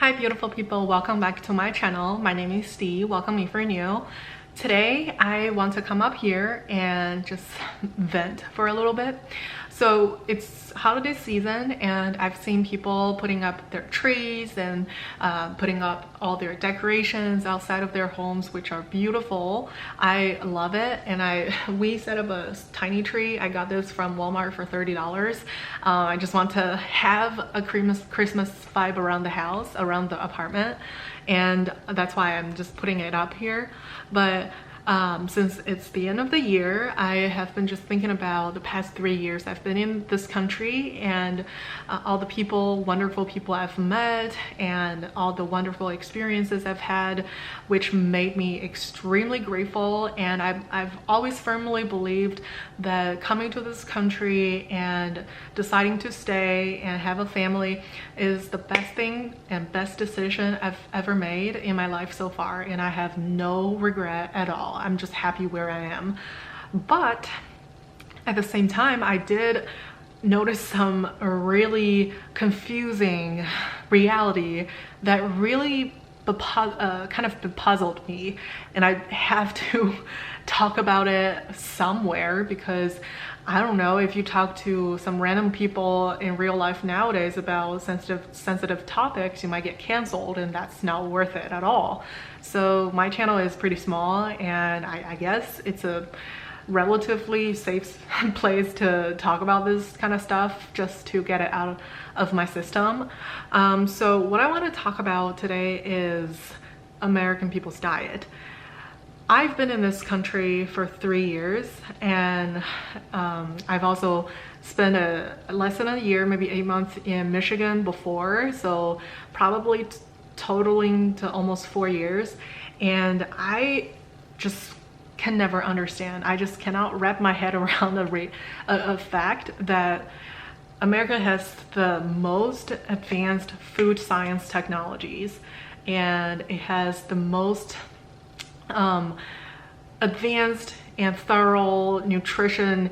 Hi beautiful people, welcome back to my channel. My name is Steve. Welcome if you're new. Today I want to come up here and just vent for a little bit. So it's holiday season and I've seen people putting up their trees and putting up all their decorations outside of their homes, which are beautiful. I love it, and we set up a tiny tree. I got this from Walmart for $30. I just want to have a Christmas vibe around the house, around the apartment, and that's why I'm just putting it up here. But since it's the end of the year, I have been just thinking about the past 3 years I've been in this country and all the people, wonderful people I've met, and all the wonderful experiences I've had, which made me extremely grateful. And I've always firmly believed that coming to this country and deciding to stay and have a family is the best thing and best decision I've ever made in my life so far, and I have no regret at all. I'm just happy where I am. But at the same time, I did notice some really confusing reality that really kind of bepuzzled me, and I have to talk about it somewhere, because I don't know, if you talk to some random people in real life nowadays about sensitive topics, you might get canceled, and that's not worth it at all. So my channel is pretty small, and I guess it's a relatively safe place to talk about this kind of stuff, just to get it out of my system. So what I want to talk about today is American people's diet. I've been in this country for 3 years, and I've also spent less than a year, maybe 8 months in Michigan before, so probably totaling to almost 4 years. And I just can never understand. I just cannot wrap my head around a fact that America has the most advanced food science technologies, and it has the most advanced and thorough nutrition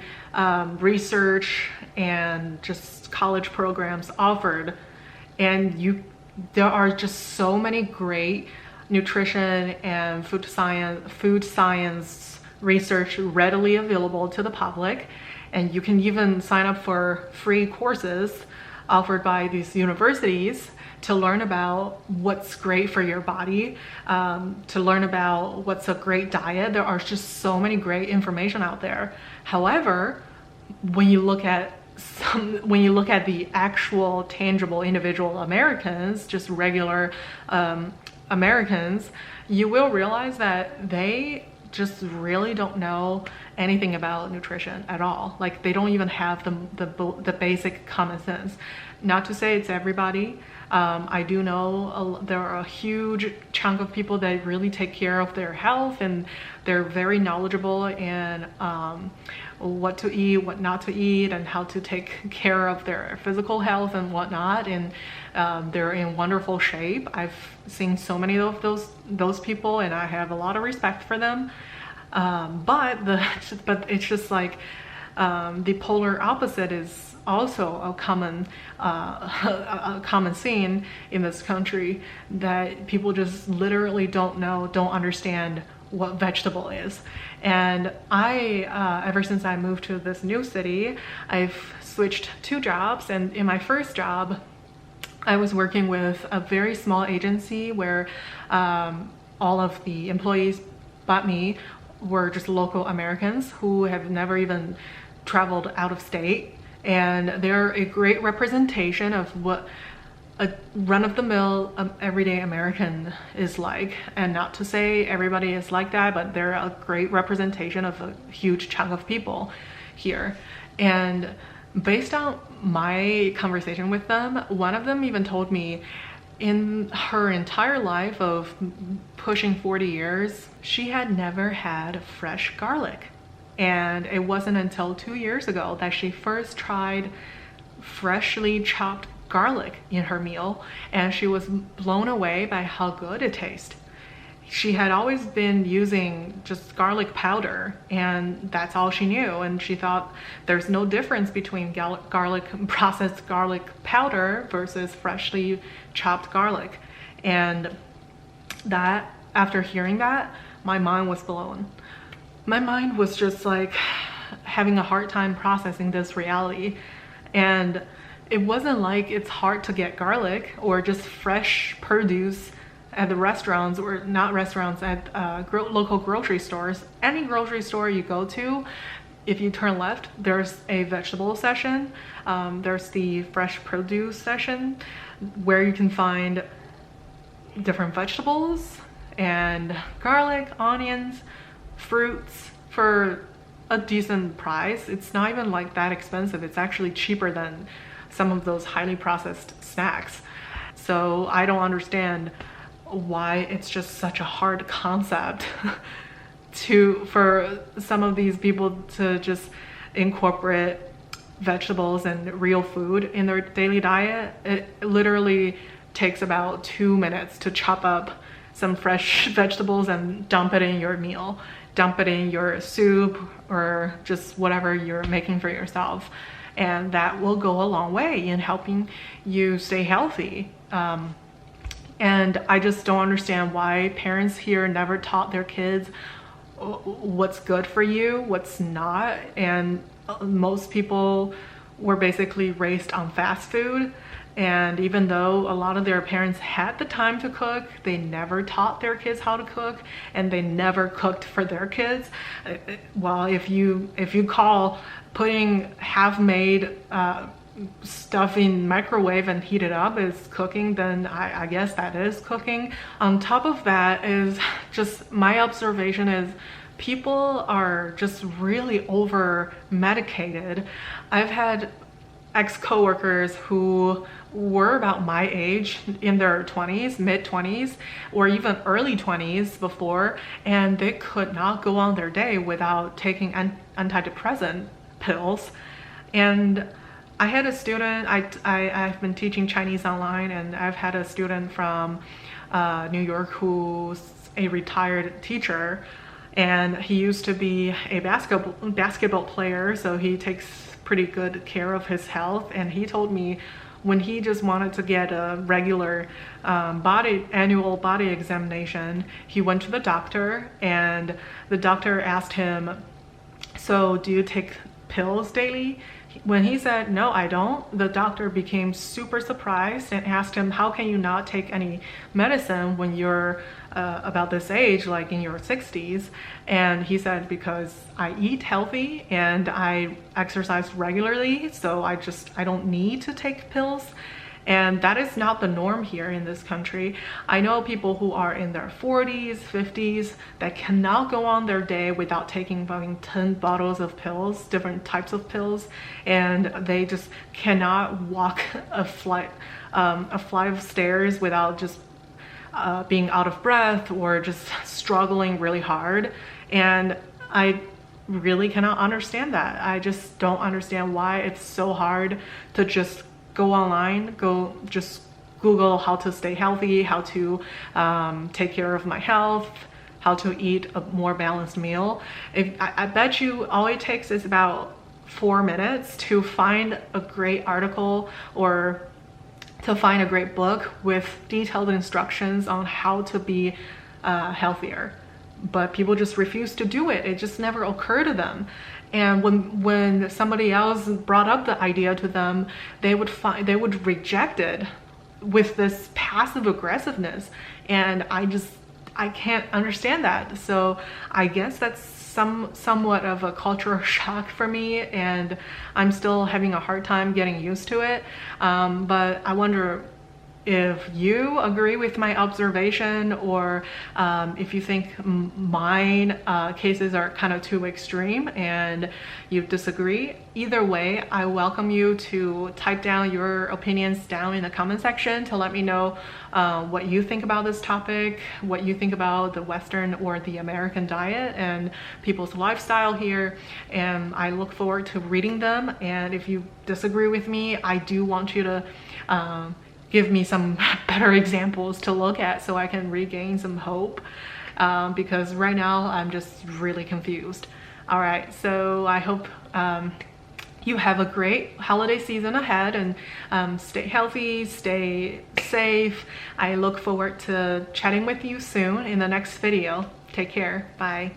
research and just college programs offered. And there are just so many great nutrition and food science research readily available to the public, and you can even sign up for free courses offered by these universities to learn about what's great for your body, to learn about what's a great diet. There are just so many great information out there. However, when you look at the actual tangible individual Americans, just regular Americans, you will realize that they just really don't know anything about nutrition at all. Like, they don't even have the basic common sense. Not to say it's everybody. I do know there are a huge chunk of people that really take care of their health, and they're very knowledgeable in what to eat, what not to eat, and how to take care of their physical health and whatnot, and they're in wonderful shape. I've seen so many of those people, and I have a lot of respect for them. But it's just like the polar opposite is also a common scene in this country, that people just literally don't understand what vegetable is. And ever since I moved to this new city, I've switched 2 jobs, and in my first job I was working with a very small agency where all of the employees but me were just local Americans who have never even traveled out of state, and they're a great representation of what a run-of-the-mill everyday American is like. And not to say everybody is like that, but they're a great representation of a huge chunk of people here. And based on my conversation with them, one of them even told me in her entire life of pushing 40 years, she had never had fresh garlic. And it wasn't until 2 years ago that she first tried freshly chopped garlic in her meal, and she was blown away by how good it tastes. She had always been using just garlic powder, and that's all she knew, and she thought there's no difference between processed garlic powder versus freshly chopped garlic. And that, after hearing that, my mind was blown. My mind was just like having a hard time processing this reality. And it wasn't like it's hard to get garlic or just fresh produce at the restaurants, or not restaurants, at local grocery stores. Any grocery store you go to, if you turn left, there's a vegetable section. There's the fresh produce section where you can find different vegetables and garlic, onions, fruits for a decent price. It's not even like that expensive. It's actually cheaper than some of those highly processed snacks. So I don't understand why it's just such a hard concept for some of these people to just incorporate vegetables and real food in their daily diet. It literally takes about 2 minutes to chop up some fresh vegetables and dump it in your meal, dump it in your soup, or just whatever you're making for yourself. And that will go a long way in helping you stay healthy. And I just don't understand why parents here never taught their kids what's good for you, what's not. And most people were basically raised on fast food. And even though a lot of their parents had the time to cook, they never taught their kids how to cook, and they never cooked for their kids. Well, if you call putting half-made stuff in microwave and heat it up is cooking, then I guess that is cooking. On top of that is just my observation is people are just really over medicated. I've had ex-coworkers who were about my age, in their 20s, mid-20s, or even early 20s before, and they could not go on their day without taking antidepressant pills. And I had a student, I've been teaching Chinese online, and I've had a student from New York who's a retired teacher, and he used to be a basketball player, so he takes pretty good care of his health. And he told me when he just wanted to get a regular annual body examination, he went to the doctor, and the doctor asked him, so do you take pills daily? When he said, no, I don't, the doctor became super surprised and asked him, how can you not take any medicine when you're about this age, like in your 60s? And he said, because I eat healthy and I exercise regularly, so I don't need to take pills. And that is not the norm here in this country. I know people who are in their 40s, 50s that cannot go on their day without taking fucking 10 bottles of pills, different types of pills, and they just cannot walk a flight of stairs without just being out of breath or just struggling really hard. And I really cannot understand that. I just don't understand why it's so hard to just go online, just Google how to stay healthy, how to take care of my health, how to eat a more balanced meal. I bet you all it takes is about 4 minutes to find a great article or to find a great book with detailed instructions on how to be healthier. But people just refuse to do it. It just never occurred to them. And when somebody else brought up the idea to them, they would reject it with this passive aggressiveness. And I can't understand that. So I guess that's somewhat of a cultural shock for me, and I'm still having a hard time getting used to it. But I wonder if you agree with my observation, or if you think mine cases are kind of too extreme and you disagree. Either way, I welcome you to type down your opinions down in the comment section to let me know what you think about this topic, what you think about the Western or the American diet and people's lifestyle here. And I look forward to reading them. And if you disagree with me, I do want you to give me some better examples to look at so I can regain some hope, because right now I'm just really confused. All right, so I hope you have a great holiday season ahead, and stay healthy, stay safe. I look forward to chatting with you soon in the next video. Take care. Bye.